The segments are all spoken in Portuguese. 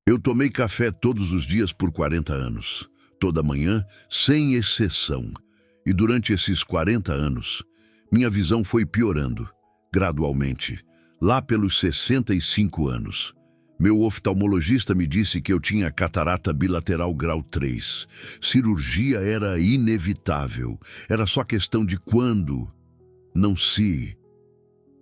Eu tomei café todos os dias por 40 anos, toda manhã, sem exceção. E durante esses 40 anos, minha visão foi piorando, gradualmente. Lá pelos 65 anos, meu oftalmologista me disse que eu tinha catarata bilateral grau 3. Cirurgia era inevitável, era só questão de quando, não se.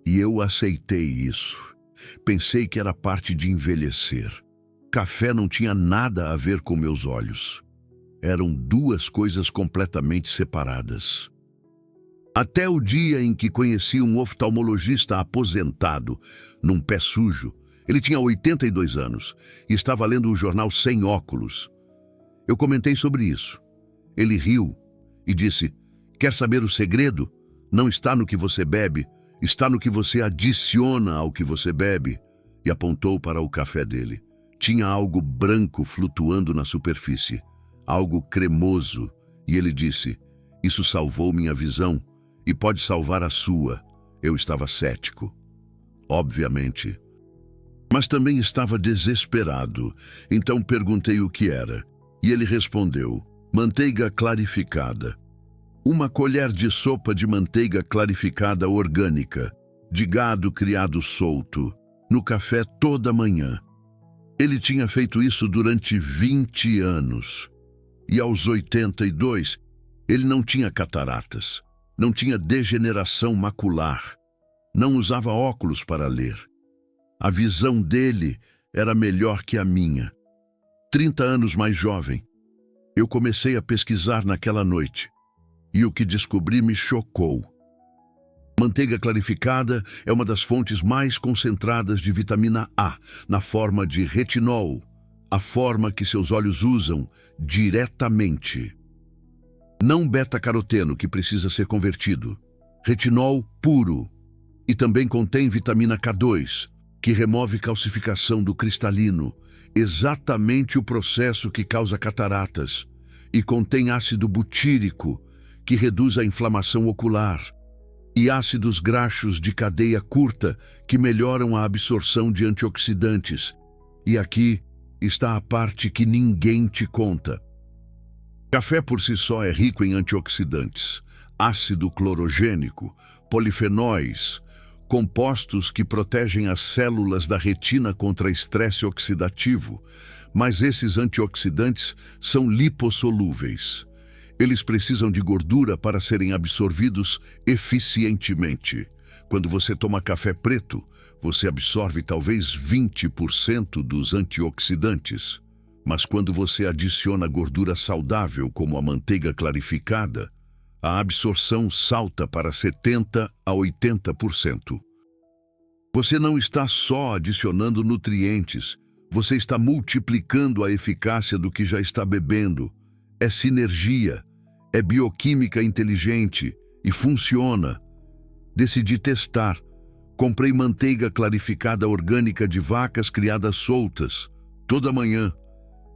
E eu aceitei isso. Pensei que era parte de envelhecer. Café não tinha nada a ver com meus olhos. Eram duas coisas completamente separadas. Até o dia em que conheci um oftalmologista aposentado, num pé sujo. Ele tinha 82 anos e estava lendo o jornal sem óculos. Eu comentei sobre isso. Ele riu e disse: "Quer saber o segredo? Não está no que você bebe, está no que você adiciona ao que você bebe." E apontou para o café dele. Tinha algo branco flutuando na superfície, algo cremoso, e ele disse: "Isso salvou minha visão e pode salvar a sua." Eu estava cético, obviamente, mas também estava desesperado. Então perguntei o que era, e ele respondeu: "Manteiga clarificada. Uma colher de sopa de manteiga clarificada orgânica, de gado criado solto, no café toda manhã." Ele tinha feito isso durante 20 anos. E aos 82, ele não tinha cataratas, não tinha degeneração macular, não usava óculos para ler. A visão dele era melhor que a minha. 30 anos mais jovem, eu comecei a pesquisar naquela noite, e o que descobri me chocou. Manteiga clarificada é uma das fontes mais concentradas de vitamina A, na forma de retinol, a forma que seus olhos usam diretamente. Não beta-caroteno, que precisa ser convertido. Retinol puro. E também contém vitamina K2, que remove calcificação do cristalino, exatamente o processo que causa cataratas. E contém ácido butírico, que reduz a inflamação ocular. E ácidos graxos de cadeia curta, que melhoram a absorção de antioxidantes. E aqui está a parte que ninguém te conta. Café por si só é rico em antioxidantes, ácido clorogênico, polifenóis, compostos que protegem as células da retina contra estresse oxidativo, mas esses antioxidantes são lipossolúveis. Eles precisam de gordura para serem absorvidos eficientemente. Quando você toma café preto, você absorve talvez 20% dos antioxidantes. Mas quando você adiciona gordura saudável, como a manteiga clarificada, a absorção salta para 70% a 80%. Você não está só adicionando nutrientes, você está multiplicando a eficácia do que já está bebendo. É sinergia, é bioquímica inteligente e funciona. Decidi testar. Comprei manteiga clarificada orgânica de vacas criadas soltas. Toda manhã,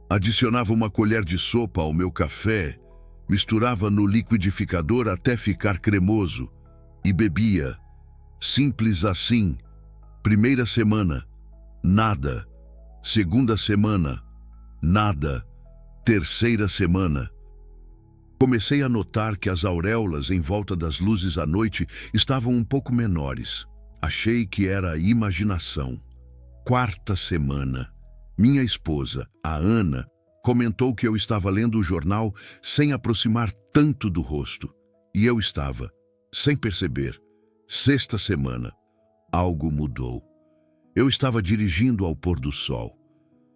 adicionava uma colher de sopa ao meu café, misturava no liquidificador até ficar cremoso e bebia. Simples assim. Primeira semana, nada. Segunda semana, nada. Terceira semana, comecei a notar que as auréolas em volta das luzes à noite estavam um pouco menores. Achei que era imaginação. Quarta semana, minha esposa, a Ana, comentou que eu estava lendo o jornal sem aproximar tanto do rosto. E eu estava, sem perceber. Sexta semana, algo mudou. Eu estava dirigindo ao pôr do sol.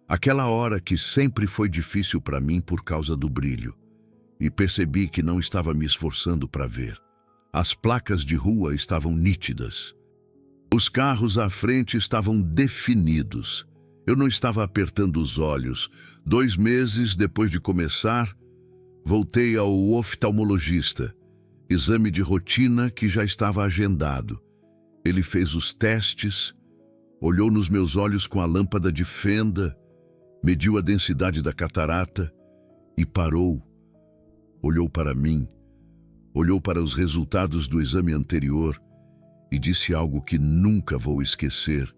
Aquela hora que sempre foi difícil para mim por causa do brilho. E percebi que não estava me esforçando para ver. As placas de rua estavam nítidas. Os carros à frente estavam definidos. Eu não estava apertando os olhos. 2 meses depois de começar, voltei ao oftalmologista. Exame de rotina que já estava agendado. Ele fez os testes, olhou nos meus olhos com a lâmpada de fenda, mediu a densidade da catarata e parou. Olhou para mim, olhou para os resultados do exame anterior e disse algo que nunca vou esquecer.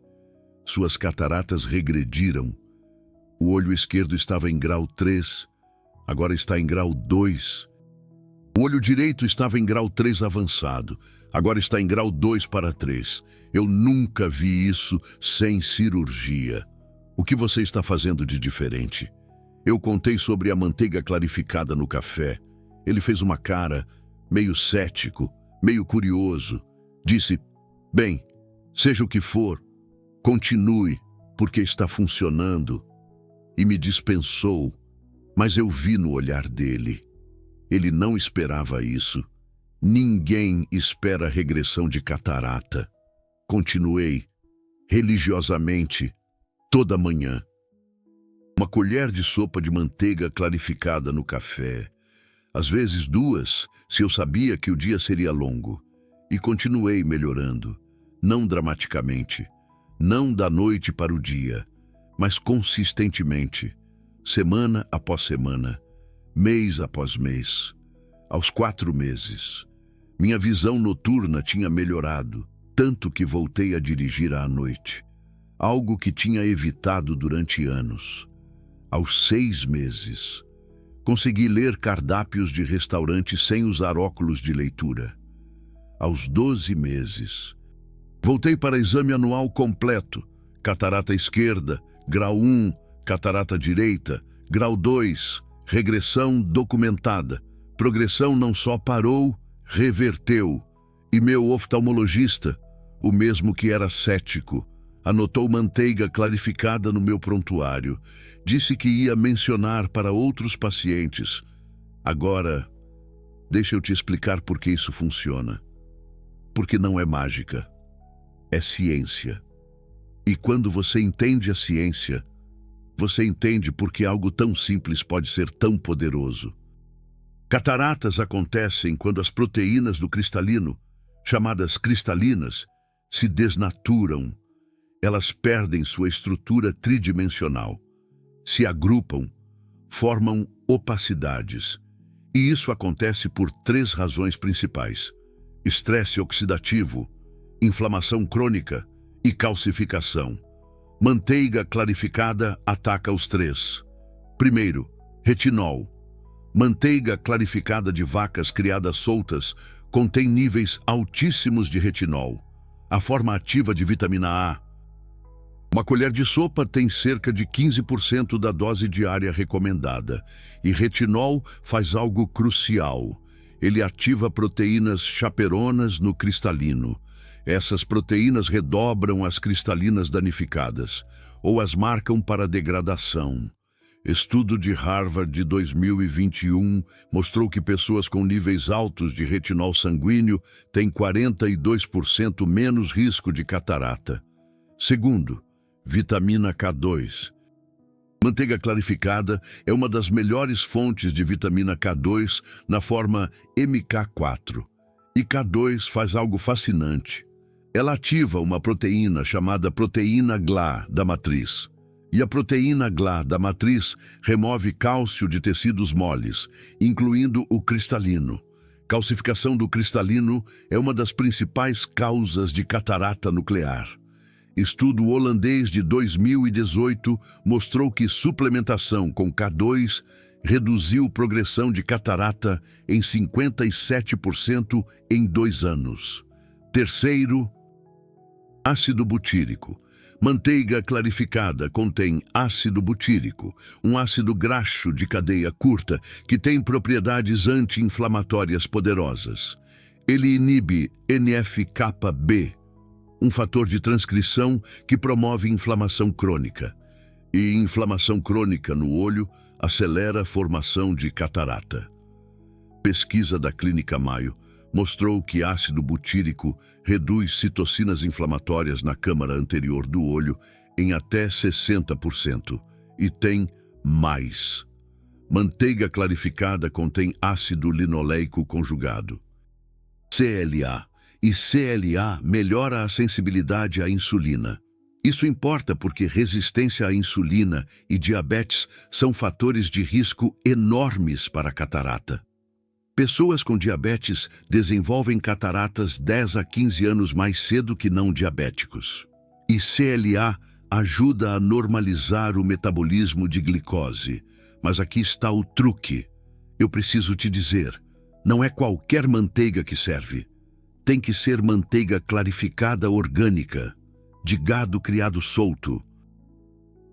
Suas cataratas regrediram. O olho esquerdo estava em grau 3, agora está em grau 2. O olho direito estava em grau 3 avançado, agora está em grau 2 para 3. Eu nunca vi isso sem cirurgia. O que você está fazendo de diferente? Eu contei sobre a manteiga clarificada no café. Ele fez uma cara meio cético, meio curioso. Disse, bem, seja o que for, continue, porque está funcionando. E me dispensou, mas eu vi no olhar dele. Ele não esperava isso. Ninguém espera regressão de catarata. Continuei, religiosamente, toda manhã. Uma colher de sopa de manteiga clarificada no café. Às vezes 2, se eu sabia que o dia seria longo. E continuei melhorando, não dramaticamente, não da noite para o dia, mas consistentemente, semana após semana, mês após mês. Aos 4 meses, minha visão noturna tinha melhorado, tanto que voltei a dirigir à noite, algo que tinha evitado durante anos. Aos 6 meses, consegui ler cardápios de restaurantes sem usar óculos de leitura. Aos 12 meses, voltei para exame anual completo, catarata esquerda, grau 1, catarata direita, grau 2, regressão documentada. Progressão não só parou, reverteu. E meu oftalmologista, o mesmo que era cético, anotou manteiga clarificada no meu prontuário. Disse que ia mencionar para outros pacientes. Agora, deixa eu te explicar por que isso funciona. Porque não é mágica, é ciência. E quando você entende a ciência, você entende por que algo tão simples pode ser tão poderoso. Cataratas acontecem quando as proteínas do cristalino, chamadas cristalinas, se desnaturam. Elas perdem sua estrutura tridimensional, se agrupam, formam opacidades. E isso acontece por 3 razões principais: estresse oxidativo, inflamação crônica e calcificação. Manteiga clarificada ataca os 3. Primeiro, retinol. Manteiga clarificada de vacas criadas soltas contém níveis altíssimos de retinol, a forma ativa de vitamina A. Uma colher de sopa tem cerca de 15% da dose diária recomendada, e retinol faz algo crucial. Ele ativa proteínas chaperonas no cristalino. Essas proteínas redobram as cristalinas danificadas, ou as marcam para degradação. Estudo de Harvard de 2021 mostrou que pessoas com níveis altos de retinol sanguíneo têm 42% menos risco de catarata. Segundo, vitamina K2. Manteiga clarificada é uma das melhores fontes de vitamina K2 na forma MK4. E K2 faz algo fascinante. Ela ativa uma proteína chamada proteína GLA da matriz. E a proteína GLA da matriz remove cálcio de tecidos moles, incluindo o cristalino. Calcificação do cristalino é uma das principais causas de catarata nuclear. Estudo holandês de 2018 mostrou que suplementação com K2 reduziu progressão de catarata em 57% em 2 anos. Terceiro, ácido butírico. Manteiga clarificada contém ácido butírico, um ácido graxo de cadeia curta que tem propriedades anti-inflamatórias poderosas. Ele inibe NF-κB, um fator de transcrição que promove inflamação crônica. E inflamação crônica no olho acelera a formação de catarata. Pesquisa da Clínica Mayo mostrou que ácido butírico reduz citocinas inflamatórias na câmara anterior do olho em até 60%. E tem mais. Manteiga clarificada contém ácido linoleico conjugado, CLA, e CLA melhora a sensibilidade à insulina. Isso importa porque resistência à insulina e diabetes são fatores de risco enormes para a catarata. Pessoas com diabetes desenvolvem cataratas 10 a 15 anos mais cedo que não diabéticos. E CLA ajuda a normalizar o metabolismo de glicose. Mas aqui está o truque. Eu preciso te dizer, não é qualquer manteiga que serve. Tem que ser manteiga clarificada orgânica, de gado criado solto.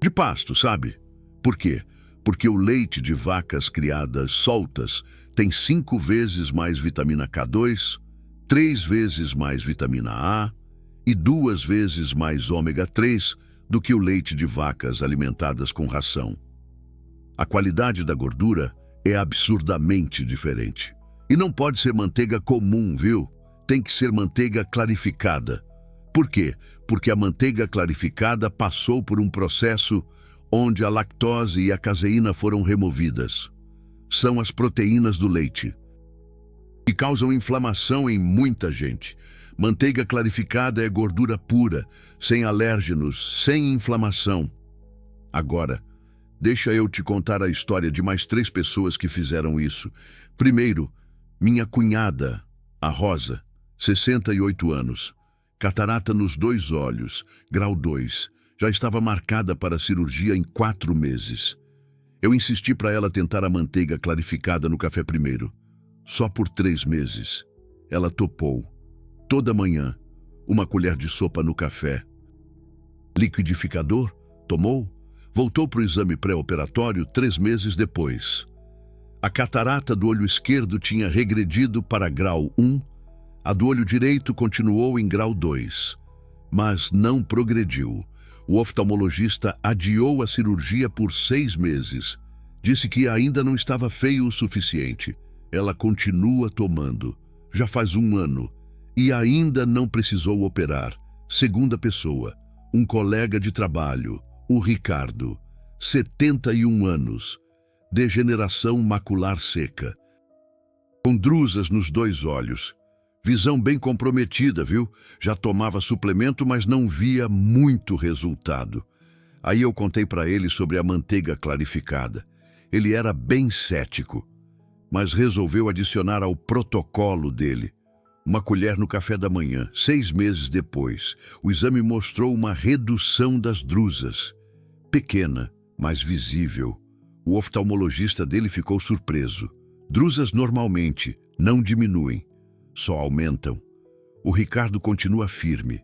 De pasto, sabe? Por quê? Porque o leite de vacas criadas soltas tem 5 vezes mais vitamina K2, 3 vezes mais vitamina A e 2 vezes mais ômega 3 do que o leite de vacas alimentadas com ração. A qualidade da gordura é absurdamente diferente. E não pode ser manteiga comum, viu? Tem que ser manteiga clarificada. Por quê? Porque a manteiga clarificada passou por um processo onde a lactose e a caseína foram removidas. São as proteínas do leite, que causam inflamação em muita gente. Manteiga clarificada é gordura pura, sem alérgenos, sem inflamação. Agora, deixa eu te contar a história de mais 3 pessoas que fizeram isso. Primeiro, minha cunhada, a Rosa, 68 anos. Catarata nos 2 olhos, grau 2. Já estava marcada para a cirurgia em 4 meses. Eu insisti para ela tentar a manteiga clarificada no café primeiro. Só por 3 meses. Ela topou. Toda manhã, 1 colher de sopa no café. Liquidificador? Tomou? Voltou para o exame pré-operatório 3 meses depois. A catarata do olho esquerdo tinha regredido para grau 1, a do olho direito continuou em grau 2, mas não progrediu. O oftalmologista adiou a cirurgia por 6 meses. Disse que ainda não estava feio o suficiente. Ela continua tomando. Já faz 1 ano. E ainda não precisou operar. Segunda pessoa, um colega de trabalho, o Ricardo, 71 anos. Degeneração macular seca. Com drusas nos 2 olhos. Visão bem comprometida, viu? Já tomava suplemento, mas não via muito resultado. Aí eu contei para ele sobre a manteiga clarificada. Ele era bem cético, mas resolveu adicionar ao protocolo dele 1 colher no café da manhã. 6 meses depois, o exame mostrou uma redução das drusas. Pequena, mas visível. O oftalmologista dele ficou surpreso. Drusas normalmente não diminuem, só aumentam. O Ricardo continua firme,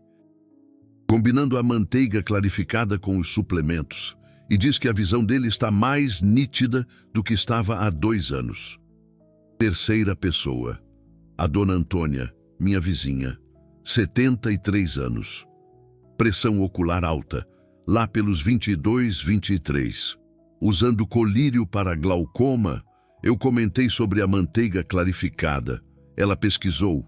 combinando a manteiga clarificada com os suplementos, e diz que a visão dele está mais nítida do que estava há 2 anos. Terceira pessoa, a dona Antônia, minha vizinha, 73 anos. Pressão ocular alta, lá pelos 22, 23. Usando colírio para glaucoma, eu comentei sobre a manteiga clarificada. Ela pesquisou,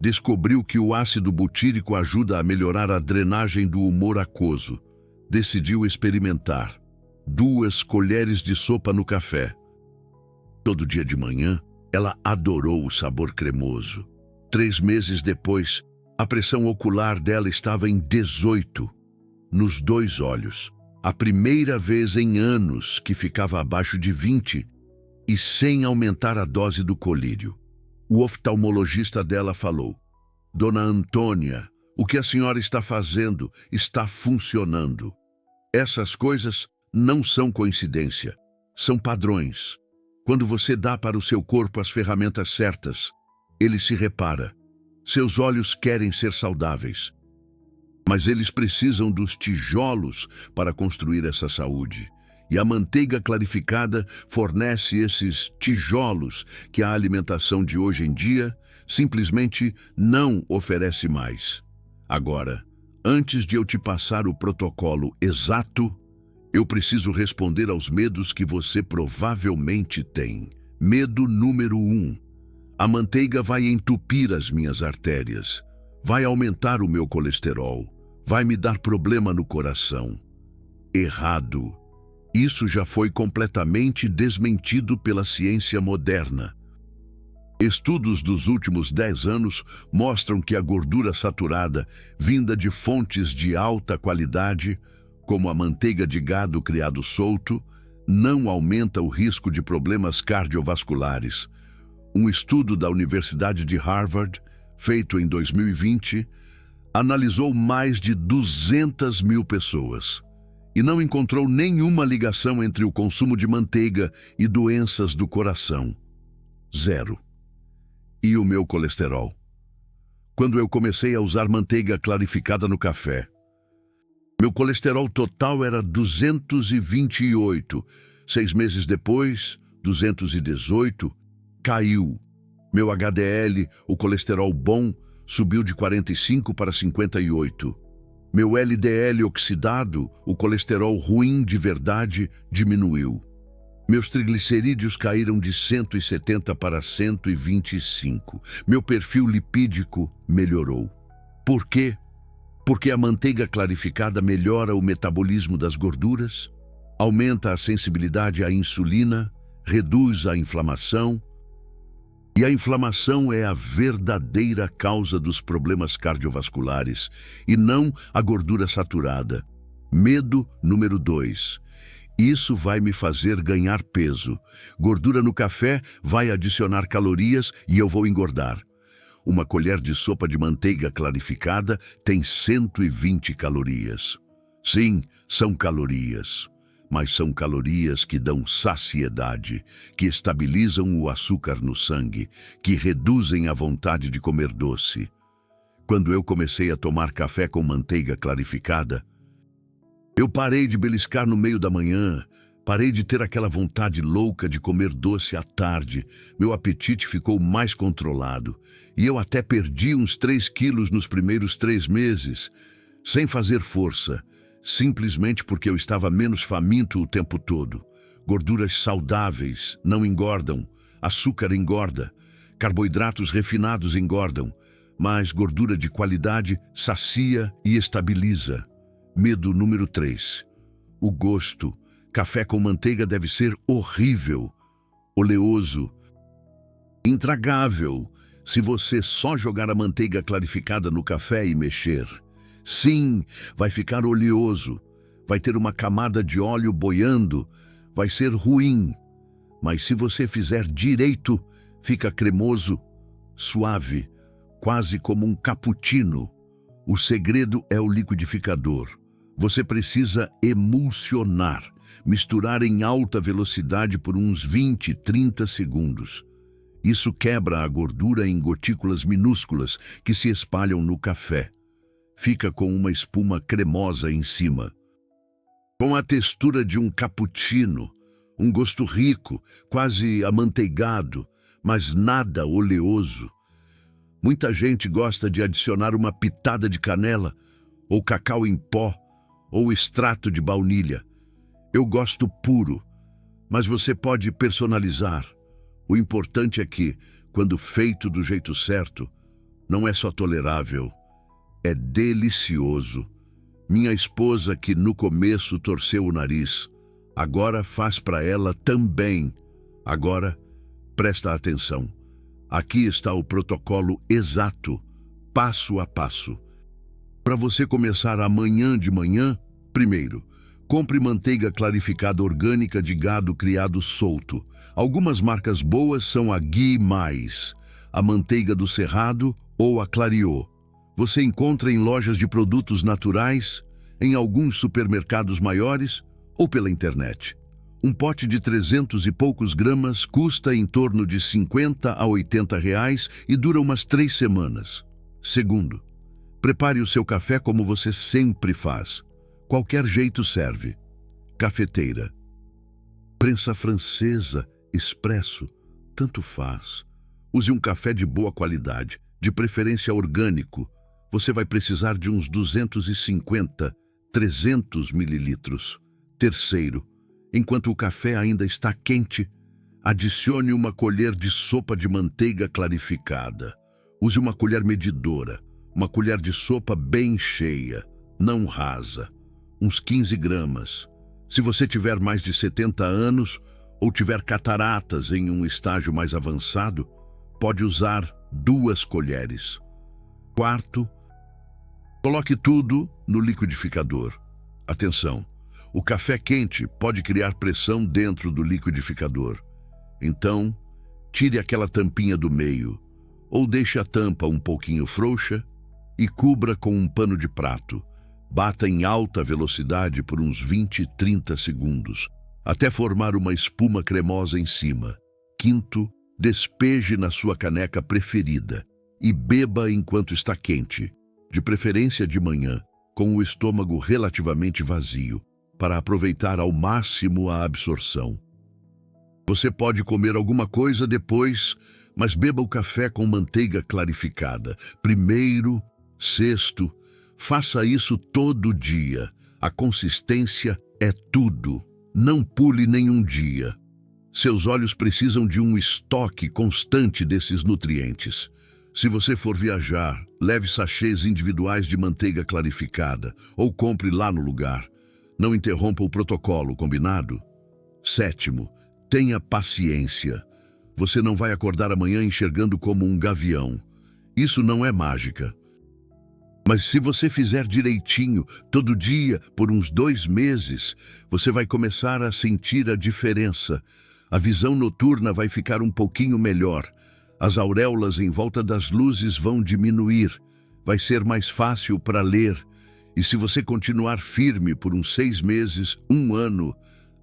descobriu que o ácido butírico ajuda a melhorar a drenagem do humor aquoso. Decidiu experimentar. 2 colheres de sopa no café. Todo dia de manhã, ela adorou o sabor cremoso. 3 meses depois, a pressão ocular dela estava em 18, nos 2 olhos. A primeira vez em anos que ficava abaixo de 20 e sem aumentar a dose do colírio. O oftalmologista dela falou: Dona Antônia, o que a senhora está fazendo está funcionando. Essas coisas não são coincidência, são padrões. Quando você dá para o seu corpo as ferramentas certas, ele se repara. Seus olhos querem ser saudáveis, mas eles precisam dos tijolos para construir essa saúde. E a manteiga clarificada fornece esses tijolos que a alimentação de hoje em dia simplesmente não oferece mais. Agora, antes de eu te passar o protocolo exato, eu preciso responder aos medos que você provavelmente tem. Medo número 1. A manteiga vai entupir as minhas artérias, vai aumentar o meu colesterol, vai me dar problema no coração. Errado. Isso já foi completamente desmentido pela ciência moderna. Estudos dos últimos 10 anos mostram que a gordura saturada, vinda de fontes de alta qualidade, como a manteiga de gado criado solto, não aumenta o risco de problemas cardiovasculares. Um estudo da Universidade de Harvard, feito em 2020, analisou mais de 200 mil pessoas e não encontrou nenhuma ligação entre o consumo de manteiga e doenças do coração. Zero. E o meu colesterol? Quando eu comecei a usar manteiga clarificada no café, meu colesterol total era 228. 6 meses depois, 218, caiu. Meu HDL, o colesterol bom, subiu de 45 para 58. Meu LDL oxidado, o colesterol ruim de verdade, diminuiu. Meus triglicerídeos caíram de 170 para 125. Meu perfil lipídico melhorou. Por quê? Porque a manteiga clarificada melhora o metabolismo das gorduras, aumenta a sensibilidade à insulina, reduz a inflamação. E a inflamação é a verdadeira causa dos problemas cardiovasculares e não a gordura saturada. Medo número 2. Isso vai me fazer ganhar peso. Gordura no café vai adicionar calorias e eu vou engordar. Uma colher de sopa de manteiga clarificada tem 120 calorias. Sim, são calorias. Mas são calorias que dão saciedade, que estabilizam o açúcar no sangue, que reduzem a vontade de comer doce. Quando eu comecei a tomar café com manteiga clarificada, eu parei de beliscar no meio da manhã, parei de ter aquela vontade louca de comer doce à tarde, meu apetite ficou mais controlado e eu até perdi uns 3 quilos nos primeiros 3 meses, sem fazer força, simplesmente porque eu estava menos faminto o tempo todo. Gorduras saudáveis não engordam, açúcar engorda, carboidratos refinados engordam, mas gordura de qualidade sacia e estabiliza. Medo número 3. O gosto. Café com manteiga deve ser horrível, oleoso, intragável, se você só jogar a manteiga clarificada no café e mexer. Sim, vai ficar oleoso, vai ter uma camada de óleo boiando, vai ser ruim. Mas se você fizer direito, fica cremoso, suave, quase como um cappuccino. O segredo é o liquidificador. Você precisa emulsionar, misturar em alta velocidade por uns 20, 30 segundos. Isso quebra a gordura em gotículas minúsculas que se espalham no café. Fica com uma espuma cremosa em cima, com a textura de um cappuccino, um gosto rico, quase amanteigado, mas nada oleoso. Muita gente gosta de adicionar uma pitada de canela, ou cacau em pó, ou extrato de baunilha. Eu gosto puro, mas você pode personalizar. O importante é que, quando feito do jeito certo, não é só tolerável, é delicioso. Minha esposa, que no começo torceu o nariz, agora faz para ela também. Agora, presta atenção. Aqui está o protocolo exato, passo a passo. Para você começar amanhã de manhã, primeiro, compre manteiga clarificada orgânica de gado criado solto. Algumas marcas boas são a Ghee Mais, a Manteiga do Cerrado ou a Clariô. Você encontra em lojas de produtos naturais, em alguns supermercados maiores ou pela internet. Um pote de 300 e poucos gramas custa em torno de 50 a 80 reais e dura umas 3 semanas. Segundo, prepare o seu café como você sempre faz. Qualquer jeito serve. Cafeteira, prensa francesa, expresso, tanto faz. Use um café de boa qualidade, de preferência orgânico. Você vai precisar de uns 250, 300 mililitros. Terceiro, enquanto o café ainda está quente, adicione uma colher de sopa de manteiga clarificada. Use uma colher medidora, uma colher de sopa bem cheia, não rasa, uns 15 gramas. Se você tiver mais de 70 anos ou tiver cataratas em um estágio mais avançado, pode usar 2 colheres. Quarto, coloque tudo no liquidificador. Atenção, o café quente pode criar pressão dentro do liquidificador. Então, tire aquela tampinha do meio, ou deixe a tampa um pouquinho frouxa e cubra com um pano de prato. Bata em alta velocidade por uns 20, 30 segundos, até formar uma espuma cremosa em cima. Quinto, despeje na sua caneca preferida e beba enquanto está quente, de preferência de manhã, com o estômago relativamente vazio, para aproveitar ao máximo a absorção. Você pode comer alguma coisa depois, mas beba o café com manteiga clarificada. Primeiro, sexto, faça isso todo dia. A consistência é tudo. Não pule nenhum dia. Seus olhos precisam de um estoque constante desses nutrientes. Se você for viajar, leve sachês individuais de manteiga clarificada ou compre lá no lugar. Não interrompa o protocolo, combinado? Sétimo, tenha paciência. Você não vai acordar amanhã enxergando como um gavião. Isso não é mágica. Mas se você fizer direitinho, todo dia, por uns 2 meses, você vai começar a sentir a diferença. A visão noturna vai ficar um pouquinho melhor. As auréolas em volta das luzes vão diminuir. Vai ser mais fácil para ler. E se você continuar firme por uns 6 meses, 1 ano,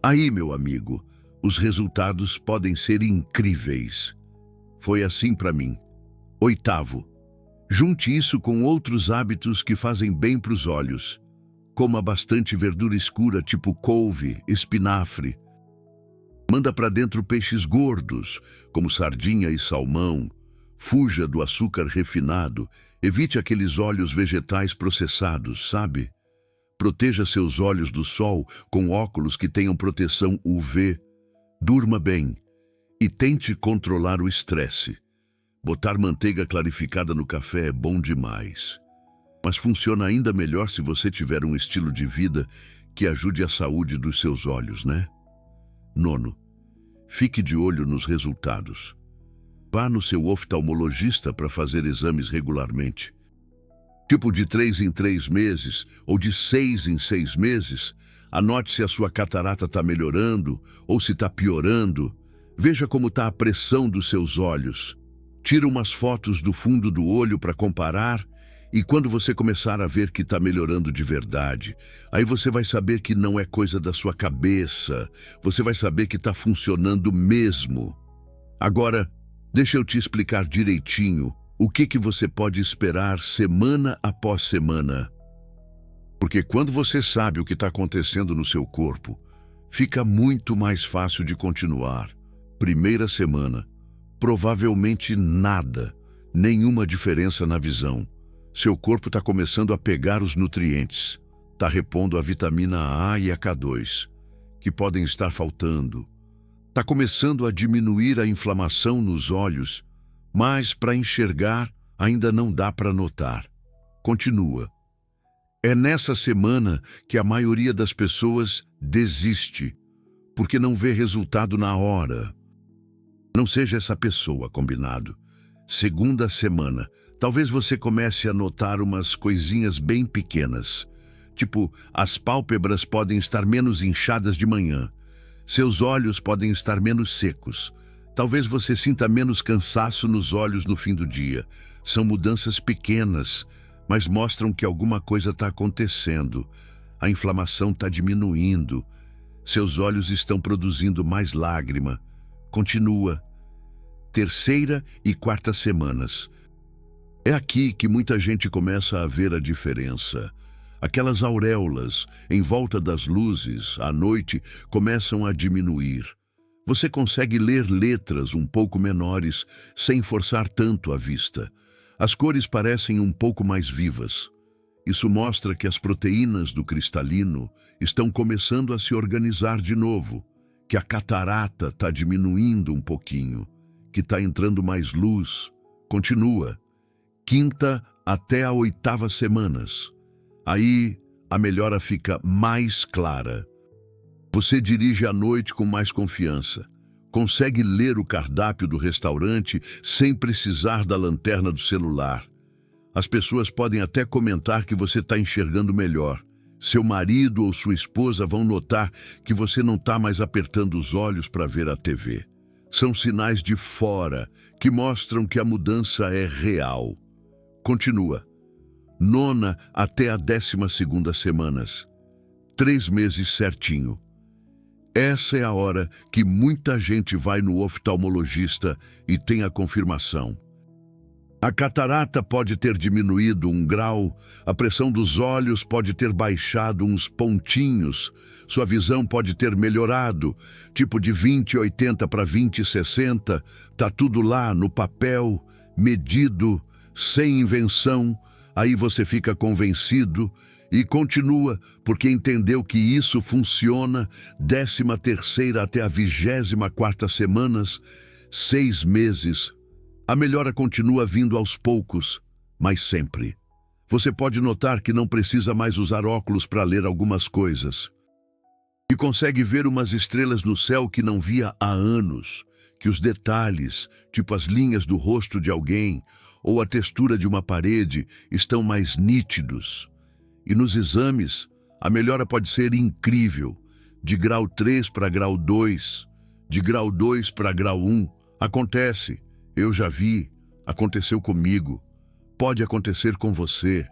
aí, meu amigo, os resultados podem ser incríveis. Foi assim para mim. Oitavo, junte isso com outros hábitos que fazem bem para os olhos. Coma bastante verdura escura, tipo couve, espinafre. Manda para dentro peixes gordos, como sardinha e salmão. Fuja do açúcar refinado. Evite aqueles óleos vegetais processados, sabe? Proteja seus olhos do sol com óculos que tenham proteção UV. Durma bem e tente controlar o estresse. Botar manteiga clarificada no café é bom demais. Mas funciona ainda melhor se você tiver um estilo de vida que ajude a saúde dos seus olhos, né? Nono, fique de olho nos resultados. Vá no seu oftalmologista para fazer exames regularmente. Tipo de 3 em 3 meses ou de 6 em 6 meses. Anote se a sua catarata está melhorando ou se está piorando. Veja como está a pressão dos seus olhos. Tira umas fotos do fundo do olho para comparar e quando você começar a ver que está melhorando de verdade, aí você vai saber que não é coisa da sua cabeça. Você vai saber que está funcionando mesmo. Agora, deixa eu te explicar direitinho o que você pode esperar semana após semana. Porque quando você sabe o que está acontecendo no seu corpo, fica muito mais fácil de continuar. Primeira semana, provavelmente nada, nenhuma diferença na visão. Seu corpo está começando a pegar os nutrientes, está repondo a vitamina A e a K2, que podem estar faltando. Está começando a diminuir a inflamação nos olhos, mas para enxergar ainda não dá para notar. Continua. É nessa semana que a maioria das pessoas desiste, porque não vê resultado na hora. Não seja essa pessoa, combinado. Segunda semana, talvez você comece a notar umas coisinhas bem pequenas. Tipo, as pálpebras podem estar menos inchadas de manhã. Seus olhos podem estar menos secos. Talvez você sinta menos cansaço nos olhos no fim do dia. São mudanças pequenas, mas mostram que alguma coisa está acontecendo. A inflamação está diminuindo. Seus olhos estão produzindo mais lágrima. Continua. Terceira e quarta semanas. É aqui que muita gente começa a ver a diferença. Aquelas auréolas em volta das luzes, à noite, começam a diminuir. Você consegue ler letras um pouco menores, sem forçar tanto a vista. As cores parecem um pouco mais vivas. Isso mostra que as proteínas do cristalino estão começando a se organizar de novo, que a catarata está diminuindo um pouquinho, que está entrando mais luz. Continua. Quinta até a 8ª semanas. Aí a melhora fica mais clara. Você dirige à noite com mais confiança. Consegue ler o cardápio do restaurante sem precisar da lanterna do celular. As pessoas podem até comentar que você está enxergando melhor. Seu marido ou sua esposa vão notar que você não está mais apertando os olhos para ver a TV. São sinais de fora que mostram que a mudança é real. Continua. nona até a 12ª semanas. 3 meses certinho. Essa é a hora que muita gente vai no oftalmologista e tem a confirmação. A catarata pode ter diminuído 1 grau, a pressão dos olhos pode ter baixado uns pontinhos, sua visão pode ter melhorado, tipo de 20/80 para 20/60, tá tudo lá no papel, medido, sem invenção, aí você fica convencido e continua, porque entendeu que isso funciona, 13ª até a 24ª semanas, 6 meses. A melhora continua vindo aos poucos, mas sempre. Você pode notar que não precisa mais usar óculos para ler algumas coisas. E consegue ver umas estrelas no céu que não via há anos, que os detalhes, tipo as linhas do rosto de alguém ou a textura de uma parede, estão mais nítidos. E nos exames, a melhora pode ser incrível, de grau 3 para grau 2, de grau 2 para grau 1. Acontece. Eu já vi, aconteceu comigo, pode acontecer com você.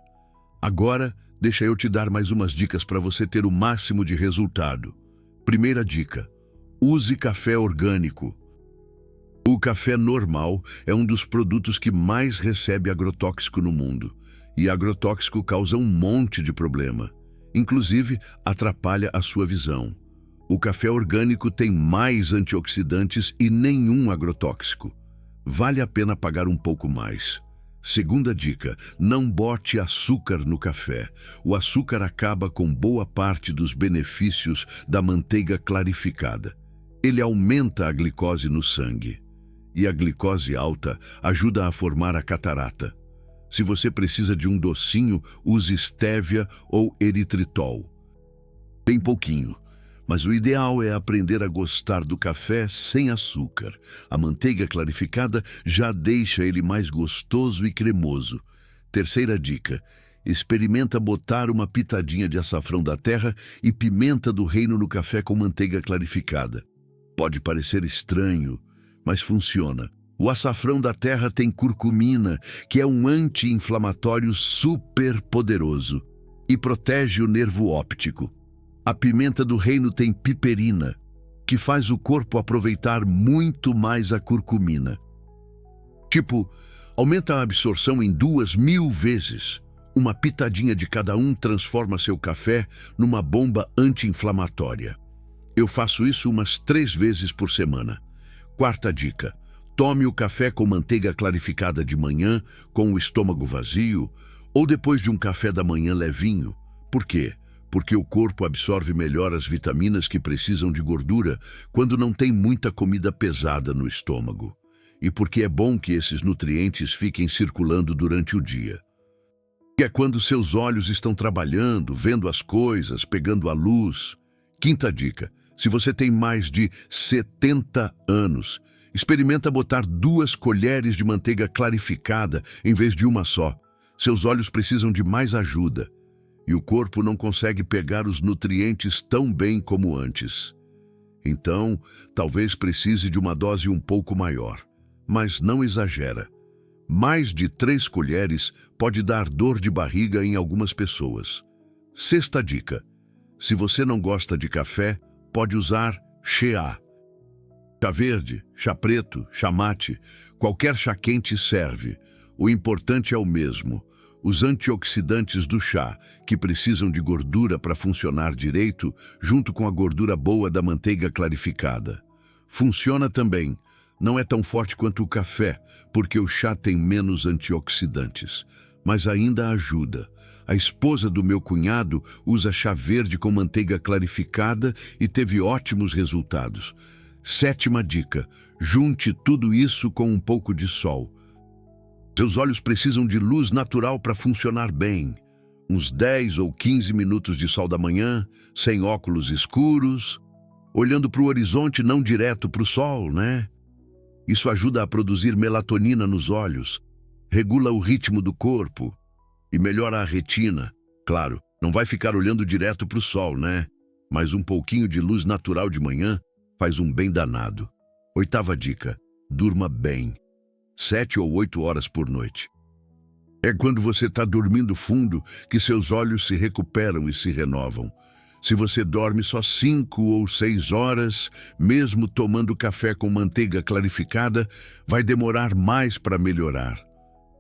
Agora, deixa eu te dar mais umas dicas para você ter o máximo de resultado. Primeira dica: use café orgânico. O café normal é um dos produtos que mais recebe agrotóxico no mundo. E agrotóxico causa um monte de problema. Inclusive, atrapalha a sua visão. O café orgânico tem mais antioxidantes e nenhum agrotóxico. Vale a pena pagar um pouco mais. Segunda dica: não bote açúcar no café. O açúcar acaba com boa parte dos benefícios da manteiga clarificada. Ele aumenta a glicose no sangue. E a glicose alta ajuda a formar a catarata. Se você precisa de um docinho, use estévia ou eritritol. Bem pouquinho. Mas o ideal é aprender a gostar do café sem açúcar. A manteiga clarificada já deixa ele mais gostoso e cremoso. Terceira dica: experimenta botar uma pitadinha de açafrão da terra e pimenta do reino no café com manteiga clarificada. Pode parecer estranho, mas funciona. O açafrão da terra tem curcumina, que é um anti-inflamatório super poderoso e protege o nervo óptico. A pimenta do reino tem piperina, que faz o corpo aproveitar muito mais a curcumina. Tipo, aumenta a absorção em 2.000 vezes. Uma pitadinha de cada um transforma seu café numa bomba anti-inflamatória. Eu faço isso umas 3 vezes por semana. Quarta dica: tome o café com manteiga clarificada de manhã, com o estômago vazio, ou depois de um café da manhã levinho. Por quê? Porque o corpo absorve melhor as vitaminas que precisam de gordura quando não tem muita comida pesada no estômago. E porque é bom que esses nutrientes fiquem circulando durante o dia. Que é quando seus olhos estão trabalhando, vendo as coisas, pegando a luz. Quinta dica: se você tem mais de 70 anos, experimenta botar 2 colheres de manteiga clarificada em vez de uma só. Seus olhos precisam de mais ajuda. E o corpo não consegue pegar os nutrientes tão bem como antes. Então, talvez precise de uma dose um pouco maior. Mas não exagera. Mais de 3 colheres pode dar dor de barriga em algumas pessoas. Sexta dica: se você não gosta de café, pode usar chá. Chá verde, chá preto, chá mate, qualquer chá quente serve. O importante é o mesmo: os antioxidantes do chá, que precisam de gordura para funcionar direito, junto com a gordura boa da manteiga clarificada. Funciona também. Não é tão forte quanto o café, porque o chá tem menos antioxidantes, mas ainda ajuda. A esposa do meu cunhado usa chá verde com manteiga clarificada e teve ótimos resultados. Sétima dica: junte tudo isso com um pouco de sol. Seus olhos precisam de luz natural para funcionar bem. Uns 10 ou 15 minutos de sol da manhã, sem óculos escuros, olhando para o horizonte, não direto para o sol, né? Isso ajuda a produzir melatonina nos olhos, regula o ritmo do corpo e melhora a retina. Claro, não vai ficar olhando direto para o sol, né? Mas um pouquinho de luz natural de manhã faz um bem danado. Oitava dica: durma bem. 7 ou 8 horas por noite. É quando você está dormindo fundo que seus olhos se recuperam e se renovam. Se você dorme só 5 ou 6 horas, mesmo tomando café com manteiga clarificada, vai demorar mais para melhorar.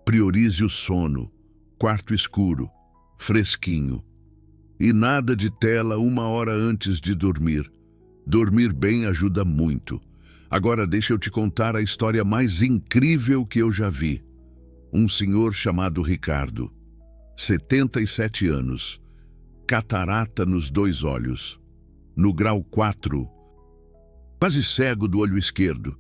Priorize o sono, quarto escuro, fresquinho. E nada de tela 1 hora antes de dormir. Dormir bem ajuda muito. Agora deixa eu te contar a história mais incrível que eu já vi. Um senhor chamado Ricardo, 77 anos, catarata nos 2 olhos, no grau 4, quase cego do olho esquerdo,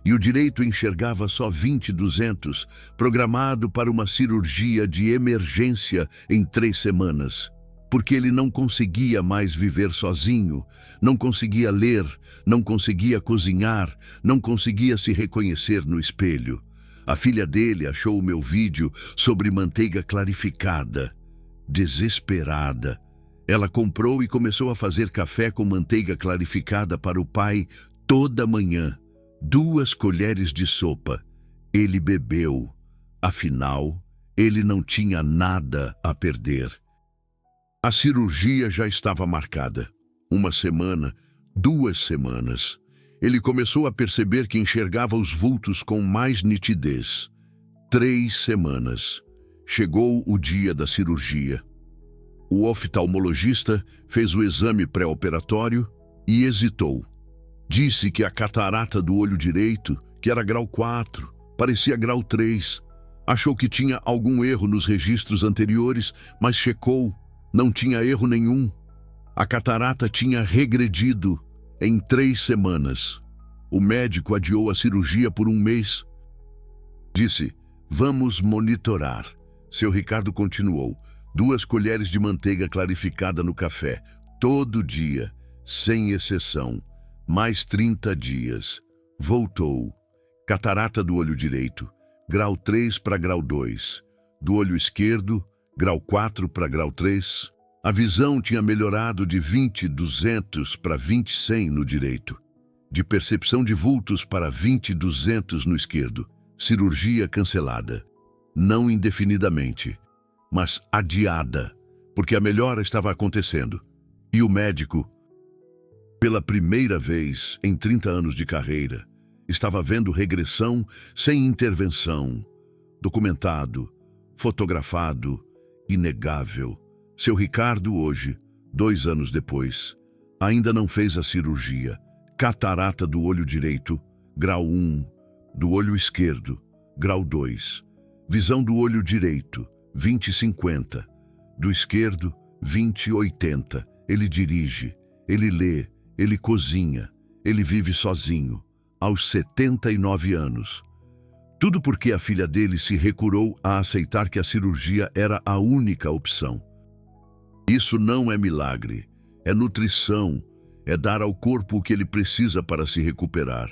e o direito enxergava só 20/200, programado para uma cirurgia de emergência em 3 semanas, porque ele não conseguia mais viver sozinho, não conseguia ler, não conseguia cozinhar, não conseguia se reconhecer no espelho. A filha dele achou o meu vídeo sobre manteiga clarificada. Desesperada, ela comprou e começou a fazer café com manteiga clarificada para o pai toda manhã. 2 colheres de sopa. Ele bebeu. Afinal, ele não tinha nada a perder. A cirurgia já estava marcada. 1 semana, 2 semanas. Ele começou a perceber que enxergava os vultos com mais nitidez. 3 semanas. Chegou o dia da cirurgia. O oftalmologista fez o exame pré-operatório e hesitou. Disse que a catarata do olho direito, que era grau 4, parecia grau 3. Achou que tinha algum erro nos registros anteriores, mas checou. Não tinha erro nenhum. A catarata tinha regredido em 3 semanas. O médico adiou a cirurgia por 1 mês. Disse, vamos monitorar. Seu Ricardo continuou. 2 colheres de manteiga clarificada no café, todo dia, sem exceção. Mais 30 dias. Voltou. Catarata do olho direito, grau 3 para grau 2. Do olho esquerdo, grau 4 para grau 3. A visão tinha melhorado de 20/200 para 20/100 no direito. De percepção de vultos para 20/200 no esquerdo. Cirurgia cancelada. Não indefinidamente, mas adiada, porque a melhora estava acontecendo. E o médico, pela primeira vez em 30 anos de carreira, estava vendo regressão sem intervenção. Documentado, fotografado, inegável. Seu Ricardo hoje, 2 anos depois, ainda não fez a cirurgia. Catarata do olho direito, grau 1, do olho esquerdo, grau 2. Visão do olho direito, 20/50. Do esquerdo, 20/80. Ele dirige, ele lê, ele cozinha, ele vive sozinho, aos 79 anos. Tudo porque a filha dele se recusou a aceitar que a cirurgia era a única opção. Isso não é milagre, é nutrição, é dar ao corpo o que ele precisa para se recuperar.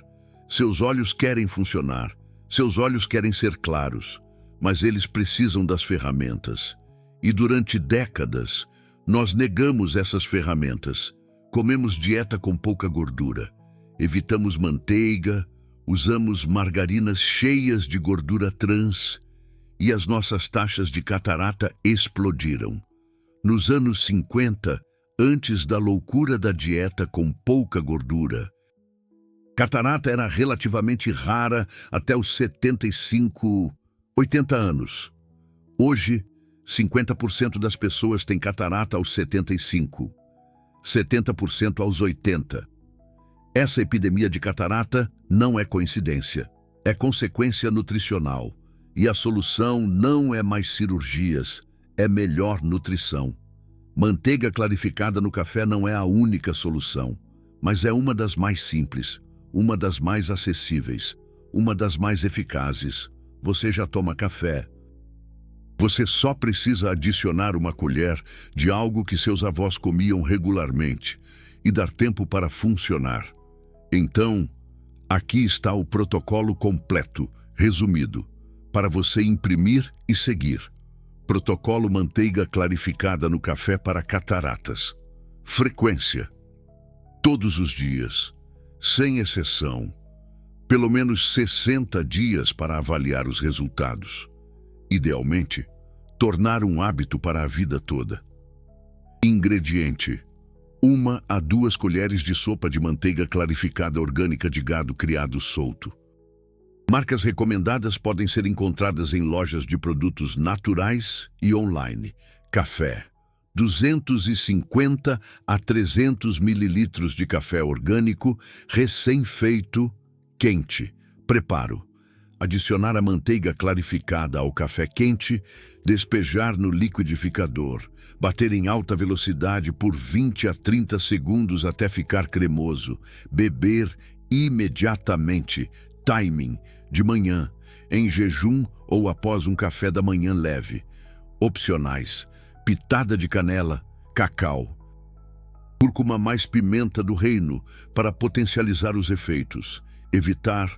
Seus olhos querem funcionar, seus olhos querem ser claros, mas eles precisam das ferramentas. E durante décadas, nós negamos essas ferramentas. Comemos dieta com pouca gordura, evitamos manteiga, usamos margarinas cheias de gordura trans e as nossas taxas de catarata explodiram. Nos anos 50, antes da loucura da dieta com pouca gordura, catarata era relativamente rara até os 75, 80 anos. Hoje, 50% das pessoas têm catarata aos 75, 70% aos 80. Essa epidemia de catarata não é coincidência, é consequência nutricional. E a solução não é mais cirurgias, é melhor nutrição. Manteiga clarificada no café não é a única solução, mas é uma das mais simples, uma das mais acessíveis, uma das mais eficazes. Você já toma café. Você só precisa adicionar 1 colher de algo que seus avós comiam regularmente e dar tempo para funcionar. Então, aqui está o protocolo completo, resumido, para você imprimir e seguir. Protocolo manteiga clarificada no café para cataratas. Frequência. Todos os dias, sem exceção. Pelo menos 60 dias para avaliar os resultados. Idealmente, Tornar um hábito para a vida toda. Ingrediente: 1 a 2 colheres de sopa de manteiga clarificada orgânica de gado criado solto. Marcas recomendadas podem ser encontradas em lojas de produtos naturais e online. Café: 250 a 300 mililitros de café orgânico, recém-feito, quente. Preparo: adicionar a manteiga clarificada ao café quente, despejar no liquidificador, bater em alta velocidade por 20 a 30 segundos até ficar cremoso, beber imediatamente. Timing: de manhã, em jejum ou após um café da manhã leve. Opcionais: pitada de canela, cacau, cúrcuma mais pimenta do reino para potencializar os efeitos. Evitar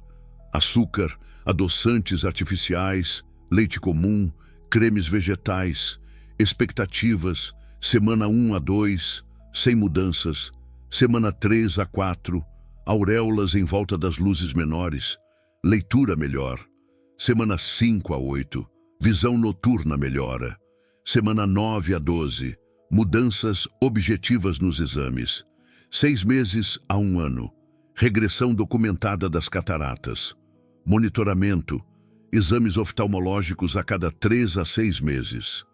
açúcar, adoçantes artificiais, leite comum, cremes vegetais. Expectativas: semana 1 a 2, sem mudanças. Semana 3 a 4, auréolas em volta das luzes menores. Leitura melhor. Semana 5 a 8, visão noturna melhora. Semana 9 a 12, mudanças objetivas nos exames. 6 meses a 1 ano, regressão documentada das cataratas. Monitoramento: exames oftalmológicos a cada 3 a 6 meses.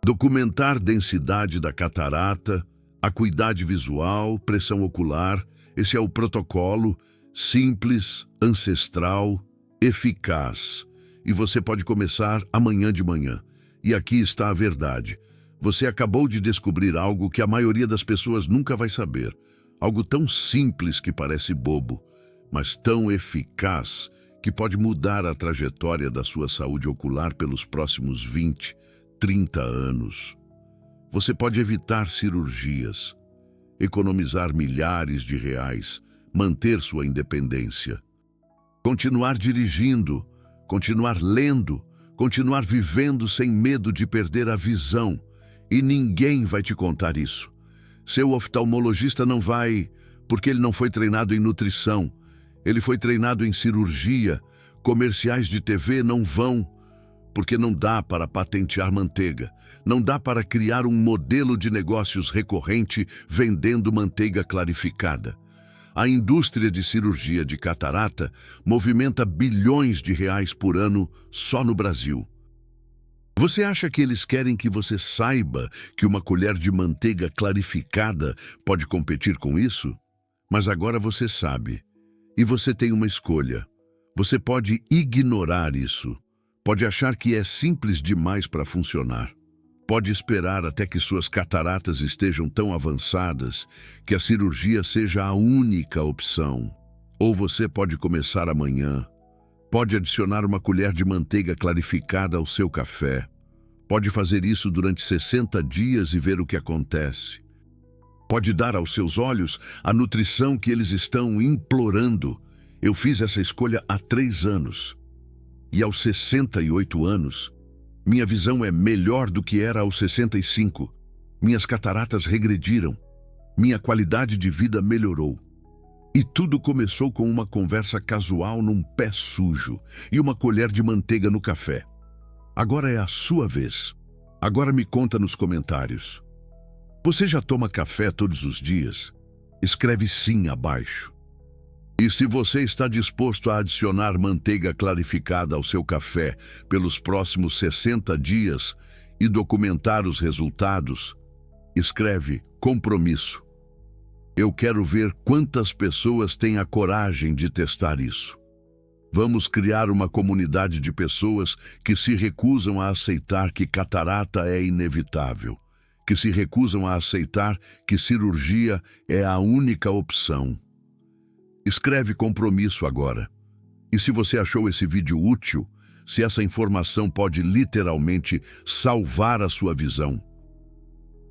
Documentar densidade da catarata, acuidade visual, pressão ocular. Esse é o protocolo, simples, ancestral, eficaz. E você pode começar amanhã de manhã. E aqui está a verdade. Você acabou de descobrir algo que a maioria das pessoas nunca vai saber. Algo tão simples que parece bobo, mas tão eficaz que pode mudar a trajetória da sua saúde ocular pelos próximos 20, 30 anos. Você pode evitar cirurgias, economizar milhares de reais, manter sua independência, continuar dirigindo, continuar lendo, continuar vivendo sem medo de perder a visão. E ninguém vai te contar isso. Seu oftalmologista não vai, porque ele não foi treinado em nutrição. Ele foi treinado em cirurgia. Comerciais de TV não vão, porque não dá para patentear manteiga. Não dá para criar um modelo de negócios recorrente vendendo manteiga clarificada. A indústria de cirurgia de catarata movimenta bilhões de reais por ano só no Brasil. Você acha que eles querem que você saiba que uma colher de manteiga clarificada pode competir com isso? Mas agora você sabe. E você tem uma escolha. Você pode ignorar isso. Pode achar que é simples demais para funcionar. Pode esperar até que suas cataratas estejam tão avançadas que a cirurgia seja a única opção. Ou você pode começar amanhã. Pode adicionar uma colher de manteiga clarificada ao seu café. Pode fazer isso durante 60 dias e ver o que acontece. Pode dar aos seus olhos a nutrição que eles estão implorando. Eu fiz essa escolha há 3 anos. E aos 68 anos, minha visão é melhor do que era aos 65. Minhas cataratas regrediram. Minha qualidade de vida melhorou. E tudo começou com uma conversa casual num pé sujo e uma colher de manteiga no café. Agora é a sua vez. Agora me conta nos comentários. Você já toma café todos os dias? Escreve sim abaixo. E se você está disposto a adicionar manteiga clarificada ao seu café pelos próximos 60 dias e documentar os resultados, escreve compromisso. Eu quero ver quantas pessoas têm a coragem de testar isso. Vamos criar uma comunidade de pessoas que se recusam a aceitar que catarata é inevitável, que se recusam a aceitar que cirurgia é a única opção. Escreve compromisso agora. E se você achou esse vídeo útil, se essa informação pode literalmente salvar a sua visão,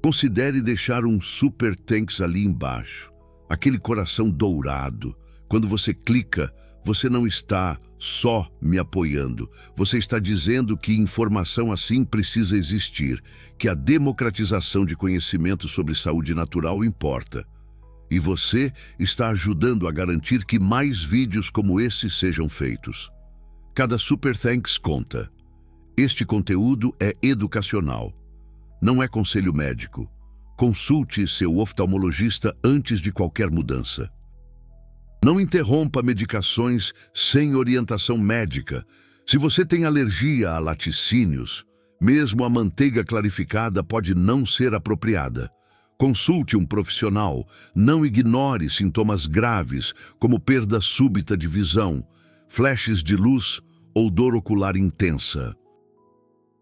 considere deixar um super thanks ali embaixo, aquele coração dourado. Quando você clica, você não está só me apoiando, você está dizendo que informação assim precisa existir, que a democratização de conhecimento sobre saúde natural importa. E você está ajudando a garantir que mais vídeos como esse sejam feitos. Cada super thanks conta. Este conteúdo é educacional. Não é conselho médico. Consulte seu oftalmologista antes de qualquer mudança. Não interrompa medicações sem orientação médica. Se você tem alergia a laticínios, mesmo a manteiga clarificada pode não ser apropriada. Consulte um profissional. Não ignore sintomas graves, como perda súbita de visão, flashes de luz ou dor ocular intensa.